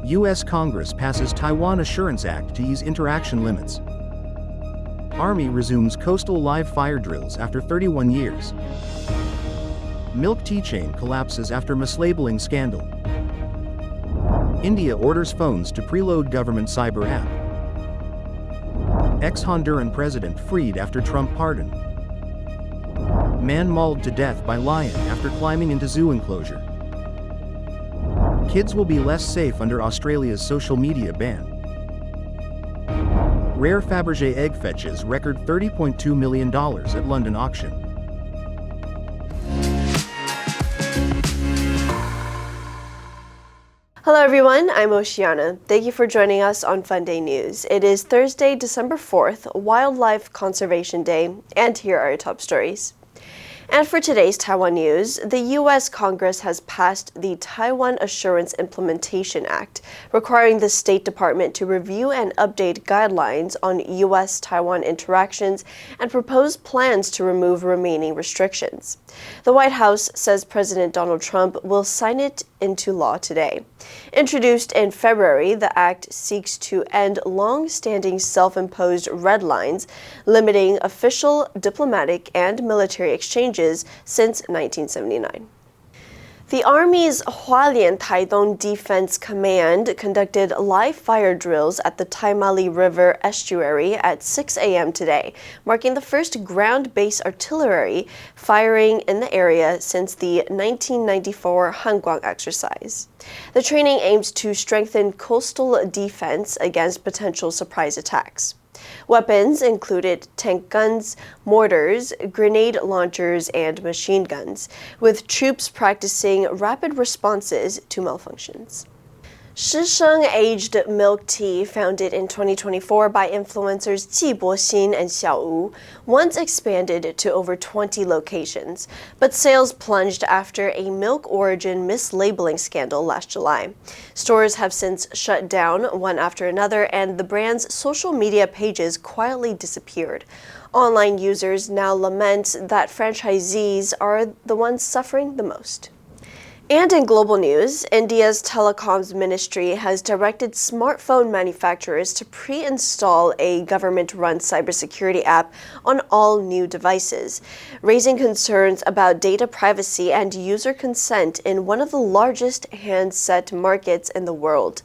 U.S. Congress passes Taiwan Assurance Act to ease interaction limits. Army resumes coastal live fire drills after 31 years. Milk tea chain collapses after mislabeling scandal. India orders phones to preload government cyber app. Ex-Honduran president freed after Trump pardon. Man mauled to death by lion after climbing into zoo enclosure. Kids will be less safe under Australia's social media ban. Rare Fabergé egg fetches record $30.2 million at London auction. Hello everyone, I'm Oceana. Thank you for joining us on FUNDAY News. It is Thursday, December 4th, Wildlife Conservation Day, and here are your top stories. And for today's Taiwan news, the U.S. Congress has passed the Taiwan Assurance Implementation Act, requiring the State Department to review and update guidelines on U.S.-Taiwan interactions and propose plans to remove remaining restrictions. The White House says President Donald Trump will sign it into law today. Introduced in February, the act seeks to end long-standing self-imposed red lines, limiting official, diplomatic, and military exchanges since 1979. The Army's Hualien Taidong Defense Command conducted live fire drills at the Taimali River estuary at 6 a.m. today, marking the first ground-based artillery firing in the area since the 1994 Hanguang exercise. The training aims to strengthen coastal defense against potential surprise attacks. Weapons included tank guns, mortars, grenade launchers, and machine guns, with troops practicing rapid responses to malfunctions. Shisheng aged milk tea, founded in 2024 by influencers Ji Bo-xin and Xiao Wu, once expanded to over 20 locations, but sales plunged after a milk origin mislabeling scandal last July. Stores have since shut down one after another, and the brand's social media pages quietly disappeared. Online users now lament that franchisees are the ones suffering the most. And in global news, India's telecoms ministry has directed smartphone manufacturers to pre-install a government-run cybersecurity app on all new devices, raising concerns about data privacy and user consent in one of the largest handset markets in the world.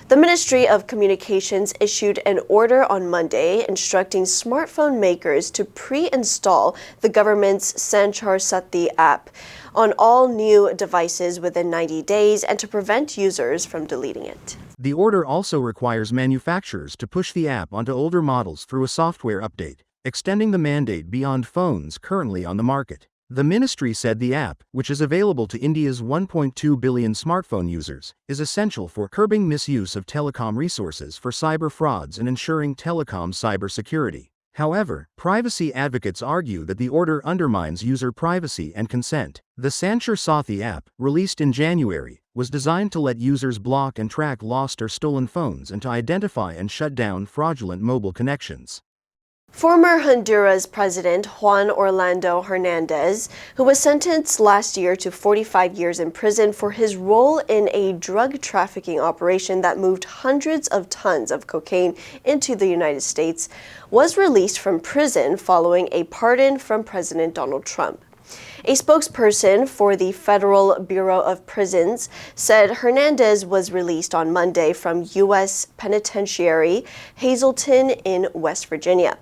The Ministry of Communications issued an order on Monday instructing smartphone makers to pre-install the government's Sanchar Sati app on all new devices within 90 days and to prevent users from deleting it. The order also requires manufacturers to push the app onto older models through a software update, extending the mandate beyond phones currently on the market. The ministry said the app, which is available to India's 1.2 billion smartphone users, is essential for curbing misuse of telecom resources for cyber frauds and ensuring telecom cybersecurity. However, privacy advocates argue that the order undermines user privacy and consent. The Sanchar Sati app, released in January, was designed to let users block and track lost or stolen phones and to identify and shut down fraudulent mobile connections. Former Honduras President Juan Orlando Hernandez, who was sentenced last year to 45 years in prison for his role in a drug trafficking operation that moved hundreds of tons of cocaine into the United States, was released from prison following a pardon from President Donald Trump. A spokesperson for the Federal Bureau of Prisons said Hernandez was released on Monday from U.S. Penitentiary Hazleton in West Virginia,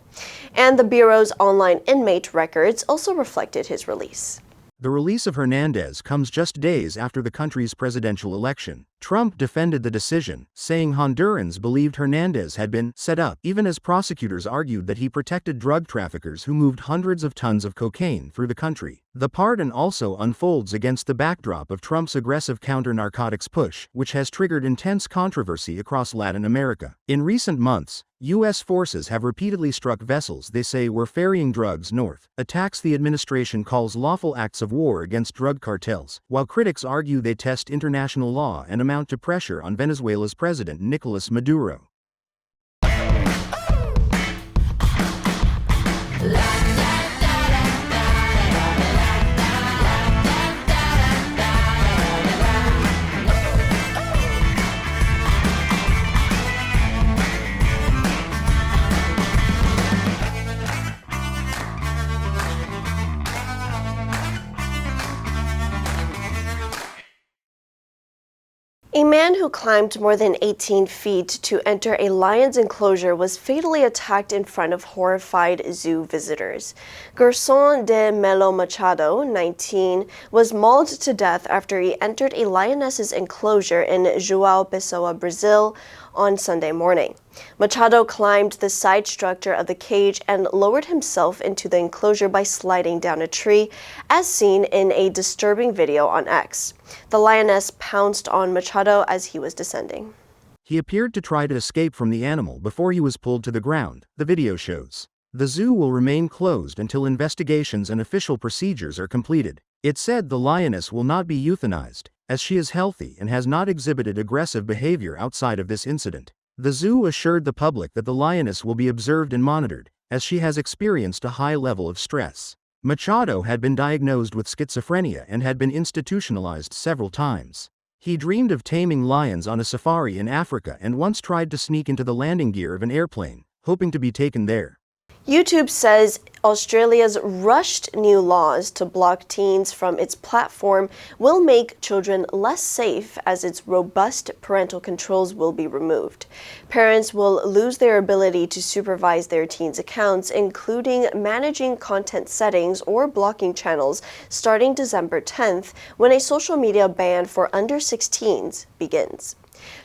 and the Bureau's online inmate records also reflected his release. The release of Hernandez comes just days after the country's presidential election. Trump defended the decision, saying Hondurans believed Hernandez had been set up, even as prosecutors argued that he protected drug traffickers who moved hundreds of tons of cocaine through the country. The pardon also unfolds against the backdrop of Trump's aggressive counter-narcotics push, which has triggered intense controversy across Latin America. In recent months, U.S. forces have repeatedly struck vessels they say were ferrying drugs north, attacks the administration calls lawful acts of war against drug cartels, while critics argue they test international law and amount to pressure on Venezuela's President Nicolas Maduro. A man who climbed more than 18 feet to enter a lion's enclosure was fatally attacked in front of horrified zoo visitors. Gerson de Melo Machado, 19, was mauled to death after he entered a lioness's enclosure in João Pessoa, Brazil, on Sunday morning. Machado climbed the side structure of the cage and lowered himself into the enclosure by sliding down a tree, as seen in a disturbing video on X. The lioness pounced on Machado as he was descending. He appeared to try to escape from the animal before he was pulled to the ground, the video shows. The zoo will remain closed until investigations and official procedures are completed. It said the lioness will not be euthanized, as she is healthy and has not exhibited aggressive behavior outside of this incident. The zoo assured the public that the lioness will be observed and monitored, as she has experienced a high level of stress. Machado had been diagnosed with schizophrenia and had been institutionalized several times. He dreamed of taming lions on a safari in Africa and once tried to sneak into the landing gear of an airplane, hoping to be taken there. YouTube says Australia's rushed new laws to block teens from its platform will make children less safe as its robust parental controls will be removed. Parents will lose their ability to supervise their teens' accounts, including managing content settings or blocking channels, starting December 10th, when a social media ban for under 16s begins.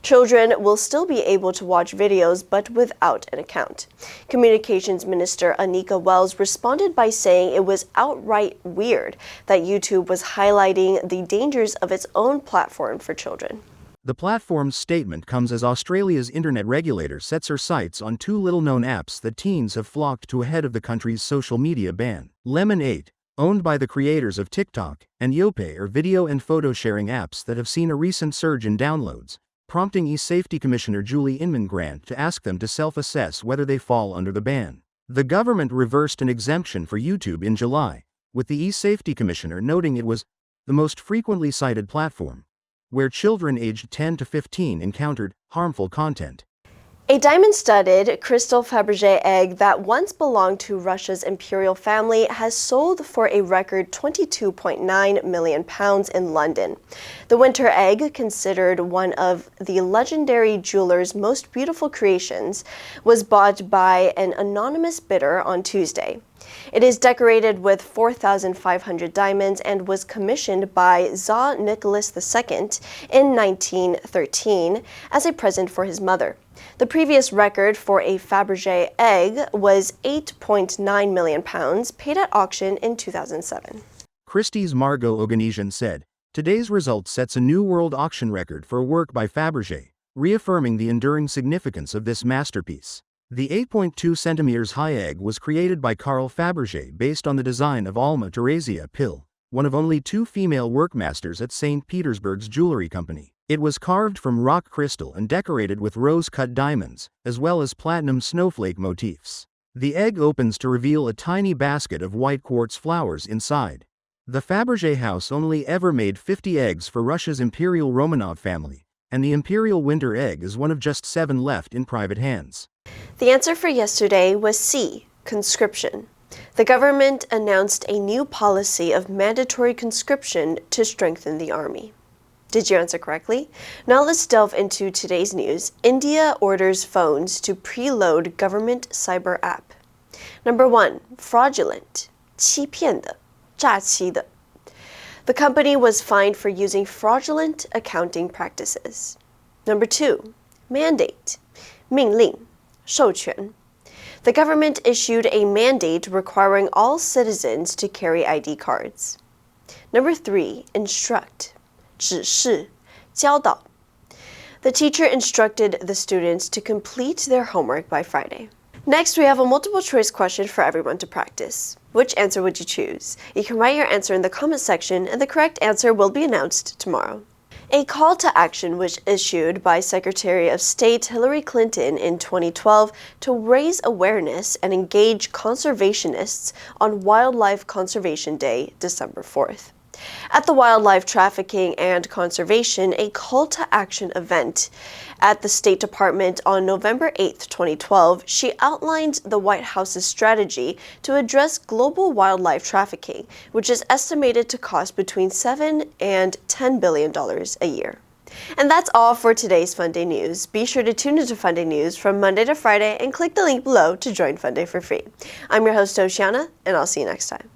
Children will still be able to watch videos, but without an account. Communications Minister Anika Wells responded by saying it was outright weird that YouTube was highlighting the dangers of its own platform for children. The platform's statement comes as Australia's internet regulator sets her sights on two little-known apps that teens have flocked to ahead of the country's social media ban. Lemon 8, owned by the creators of TikTok, and Yope are video and photo-sharing apps that have seen a recent surge in downloads, prompting e-Safety Commissioner Julie Inman Grant to ask them to self-assess whether they fall under the ban. The government reversed an exemption for YouTube in July, with the e-Safety Commissioner noting it was the most frequently cited platform, where children aged 10 to 15 encountered harmful content. A diamond-studded crystal Fabergé egg that once belonged to Russia's imperial family has sold for a record £22.9 million in London. The winter egg, considered one of the legendary jeweler's most beautiful creations, was bought by an anonymous bidder on Tuesday. It is decorated with 4,500 diamonds and was commissioned by Tsar Nicholas II in 1913 as a present for his mother. The previous record for a Fabergé egg was £8.9 million, paid at auction in 2007. Christie's Margot Oganesian said, "Today's result sets a new world auction record for a work by Fabergé, reaffirming the enduring significance of this masterpiece." The 8.2 centimeters high egg was created by Carl Fabergé based on the design of Alma Theresia Pill, one of only two female workmasters at St. Petersburg's jewelry company. It was carved from rock crystal and decorated with rose-cut diamonds, as well as platinum snowflake motifs. The egg opens to reveal a tiny basket of white quartz flowers inside. The Fabergé house only ever made 50 eggs for Russia's Imperial Romanov family, and the Imperial Winter egg is one of just 7 left in private hands. The answer for yesterday was C, conscription. The government announced a new policy of mandatory conscription to strengthen the army. Did you answer correctly? Now let's delve into today's news. India orders phones to preload government cyber app. Number 1, fraudulent, 欺骗的, 诈欺的. The company was fined for using fraudulent accounting practices. Number 2, mandate, 命令, 授权. The government issued a mandate requiring all citizens to carry ID cards. Number 3, instruct, 指示, 教导. The teacher instructed the students to complete their homework by Friday. Next, we have a multiple choice question for everyone to practice. Which answer would you choose? You can write your answer in the comment section, and the correct answer will be announced tomorrow. A call to action was issued by Secretary of State Hillary Clinton in 2012 to raise awareness and engage conservationists on Wildlife Conservation Day, December 4th. At the Wildlife Trafficking and Conservation, a call to action event at the State Department on November 8, 2012, she outlined the White House's strategy to address global wildlife trafficking, which is estimated to cost between $7 and $10 billion a year. And that's all for today's FUNDAY News. Be sure to tune into FUNDAY News from Monday to Friday and click the link below to join FUNDAY for free. I'm your host, Oceana, and I'll see you next time.